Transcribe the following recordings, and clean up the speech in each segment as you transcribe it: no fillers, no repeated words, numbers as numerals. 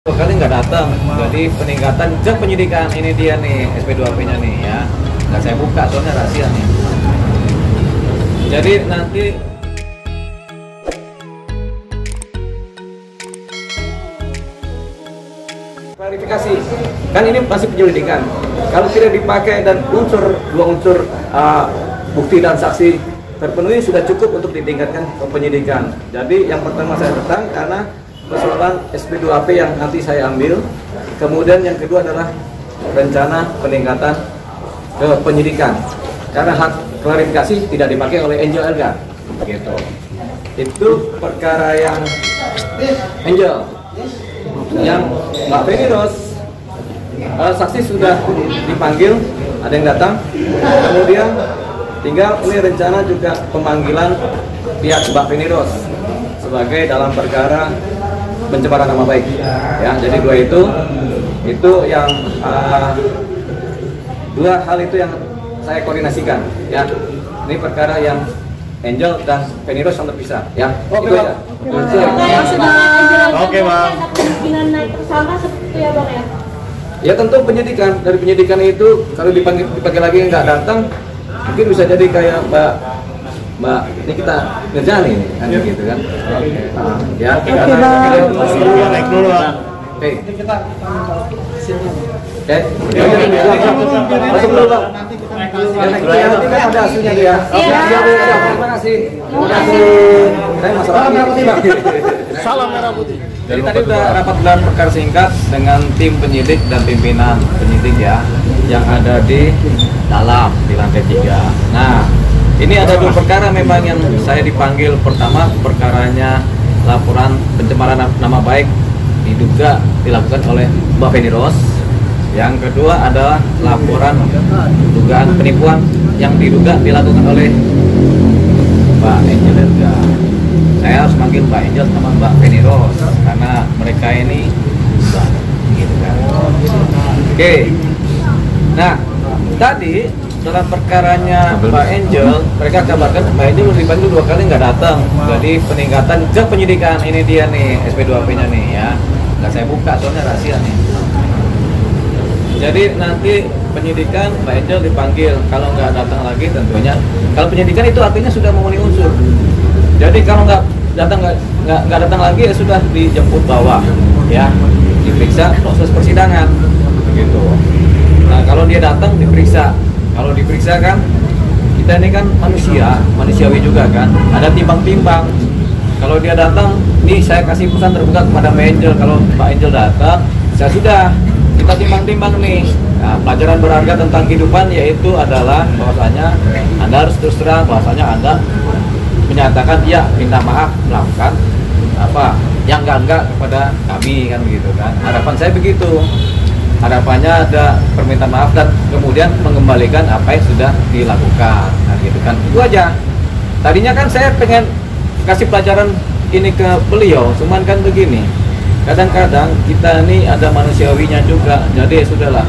Dua kali nggak datang, jadi peningkatan ke penyidikan. Ini dia nih SP2AP-nya nih ya. Nggak saya buka soalnya rahasia nih. Jadi nanti klarifikasi, kan ini masih penyelidikan. Kalau tidak dipakai dan dua unsur bukti dan saksi terpenuhi sudah cukup untuk ditingkatkan ke penyidikan. Jadi yang pertama saya datang karena persoalan SP2AP yang nanti saya ambil. Kemudian yang kedua adalah rencana peningkatan ke penyidikan. Karena hak klarifikasi tidak dipakai oleh Angel Elga. Gitu. Itu perkara yang Angel. Yang Mbak Feni Rose, saksi sudah dipanggil, ada yang datang. Kemudian tinggal ini rencana juga pemanggilan pihak Mbak Feni Rose sebagai dalam perkara pencemaran nama baik. Ya, jadi dua yang dua hal itu yang saya koordinasikan. Ya, ini perkara yang Angel dan Feni Rose yang terpisah. Ya, oke, itu aja. Oke, Bang. Kemungkinan naik tersangka seperti ya, Bang ya? Ya tentu penyidikan. Dari penyidikan itu kalau dipakai lagi nggak datang, mungkin bisa jadi kayak Mbak ini kita ngerjain ini kan gitu kan. Ya. Naik dulu. Oke. Masuk dulu, Bang. Ya, nanti kan ada hasilnya dia. Terima kasih. Saya masalah Salam merah putih. Jadi tadi udah rapat gelar perkara singkat dengan tim penyidik dan pimpinan penyidik ya, yang ada di dalam di lantai 3. Nah, ini ada dua perkara memang yang saya dipanggil. Pertama, perkaranya laporan pencemaran nama baik diduga dilakukan oleh Mbak Feni Rose. Yang kedua adalah laporan dugaan penipuan yang diduga dilakukan oleh Mbak Angel Elga. Saya harus manggil Mbak Angel sama Mbak Feni Rose karena mereka ini gitu kan. Oke. Nah, tadi dalam perkaranya Mbak Angel, mereka kabarkan Mbak Angel dipanggil 2 kali nggak datang. Jadi peningkatan ke penyidikan. Ini dia nih SP2AP-nya nih ya. Nggak saya buka soalnya rahasia nih. Jadi nanti penyidikan Mbak Angel dipanggil. Kalau nggak datang lagi tentunya. Kalau penyidikan itu artinya sudah memenuhi unsur. Jadi kalau nggak datang lagi ya sudah dijemput bawa, ya diperiksa proses persidangan, gitu. Nah kalau dia datang diperiksa, kalau diperiksa kan kita ini kan manusiawi juga kan, ada timbang-timbang. Kalau dia datang, nih saya kasih pesan terbuka kepada Mbak Angel, kalau Mbak Angel datang, saya sudah kita timbang-timbang nih. Nah, pelajaran berharga tentang kehidupan yaitu adalah bahwasanya Anda harus terus terang bahwasanya Anda menyatakan ya minta maaf melakukan apa yang enggak kepada kami kan begitu kan. Harapan saya begitu, harapannya ada permintaan maaf dan kemudian mengembalikan apa yang sudah dilakukan nah, gitu kan. Itu aja. Tadinya kan saya pengen kasih pelajaran ini ke beliau, cuman kan begini, kadang-kadang kita ini ada manusiawinya juga. Jadi ya sudahlah,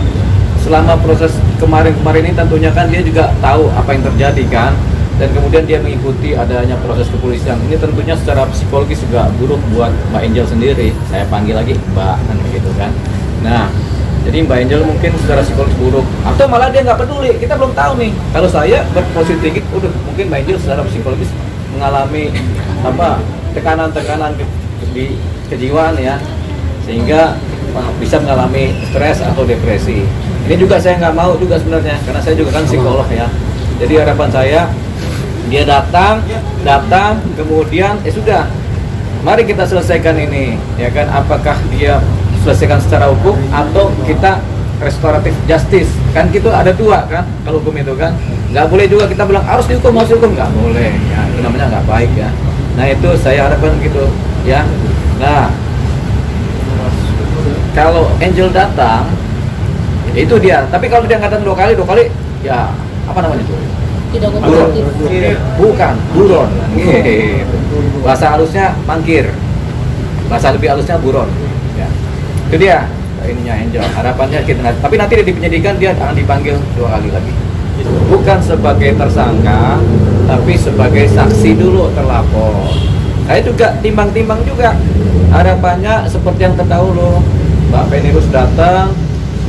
selama proses kemarin ini tentunya kan dia juga tahu apa yang terjadi kan, dan kemudian dia mengikuti adanya proses kepolisian. Ini tentunya secara psikologis juga buruk buat Mbak Angel sendiri. Saya panggil lagi Mbak kan begitu kan. Nah, jadi Mbak Angel mungkin secara psikologis buruk atau malah dia nggak peduli. Kita belum tahu nih. Kalau saya berposisi tinggi, mungkin Mbak Angel secara psikologis mengalami apa tekanan-tekanan di kejiwaan ya, sehingga bisa mengalami stres atau depresi. Ini juga saya nggak mau juga sebenarnya, karena saya juga kan psikolog ya. Jadi harapan saya dia datang, kemudian sudah, mari kita selesaikan ini, ya kan? Apakah dia selesaikan secara hukum atau kita restoratif justice? Kan gitu ada dua kan, kalau hukum itu kan, nggak boleh juga kita bilang harus dihukum, nggak boleh, ya itu namanya nggak baik ya. Nah itu saya harapkan gitu, ya. Nah, kalau Angel datang, ya itu dia. Tapi kalau dia nggak datang dua kali, ya apa namanya itu? Tidak kooperatif. Bukan, buron. Bahasa halusnya mangkir. Bahasa lebih halusnya buron. Ya. Itu dia ininya Angel. Harapannya kita, tapi nanti di penyidikan dia akan dipanggil 2 kali lagi. Bukan sebagai tersangka, tapi sebagai saksi dulu terlapor. Saya juga timbang-timbang juga. Harapannya seperti yang terdahulu, Mbak Penirus datang,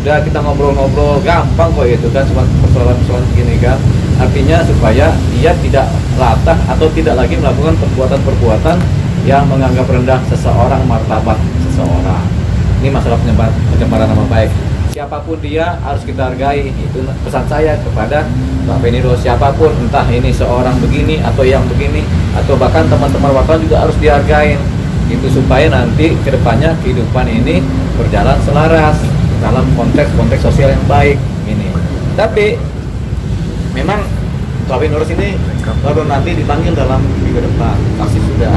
sudah kita ngobrol-ngobrol, gampang kok itu kan, cuma persoalan-persoalan gini kan. Artinya supaya dia tidak latah atau tidak lagi melakukan perbuatan-perbuatan yang menganggap rendah seseorang, martabat seseorang. Ini masalah pencemaran nama baik. Siapapun dia harus kita hargai. Itu pesan saya kepada Mbak Penirus. Siapapun, entah ini seorang begini atau yang begini, atau bahkan teman-teman wartawan juga harus dihargai. Itu supaya nanti kedepannya kehidupan ini berjalan selaras dalam konteks sosial yang baik ini. Tapi memang Mbak Penirus ini baru nanti dipanggil dalam minggu depan. Saksi sudah,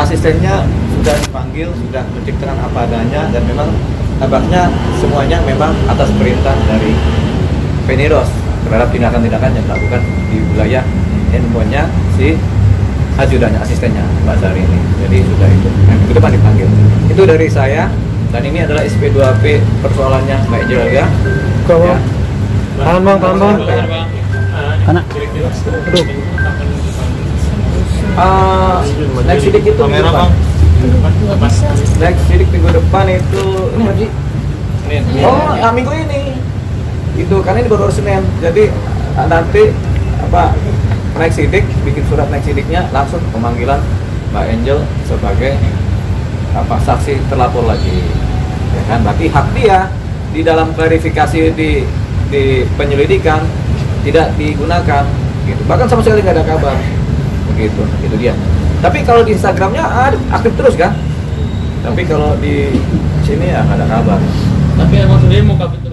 asistennya sudah dipanggil, sudah menceritakan apa adanya, dan memang tampaknya semuanya memang atas perintah dari Penirus terhadap tindakan-tindakan yang dilakukan di wilayah handphonenya si ajudannya, asistennya Mbak Sari ini. Jadi sudah itu, minggu depan dipanggil. Itu dari saya, dan ini adalah SP2P persoalannya Mbak Angel ya. Kau tambah. Anak. Aduh. Next sidik itu minggu depan. Next sidik minggu depan itu minggu ini. Itu karena ini baru hari Senin. Jadi nanti naik sidik, bikin surat naik sidiknya langsung pemanggilan Mbak Angel sebagai saksi terlapor lagi. Ya kan, berarti hak dia di dalam klarifikasi di penyelidikan tidak digunakan gitu. Bahkan sama sekali nggak ada kabar. Begitu, itu dia. Tapi kalau di Instagramnya aktif terus kan? Tapi kalau di sini ya nggak ada kabar. Tapi emang sebenarnya muka betul.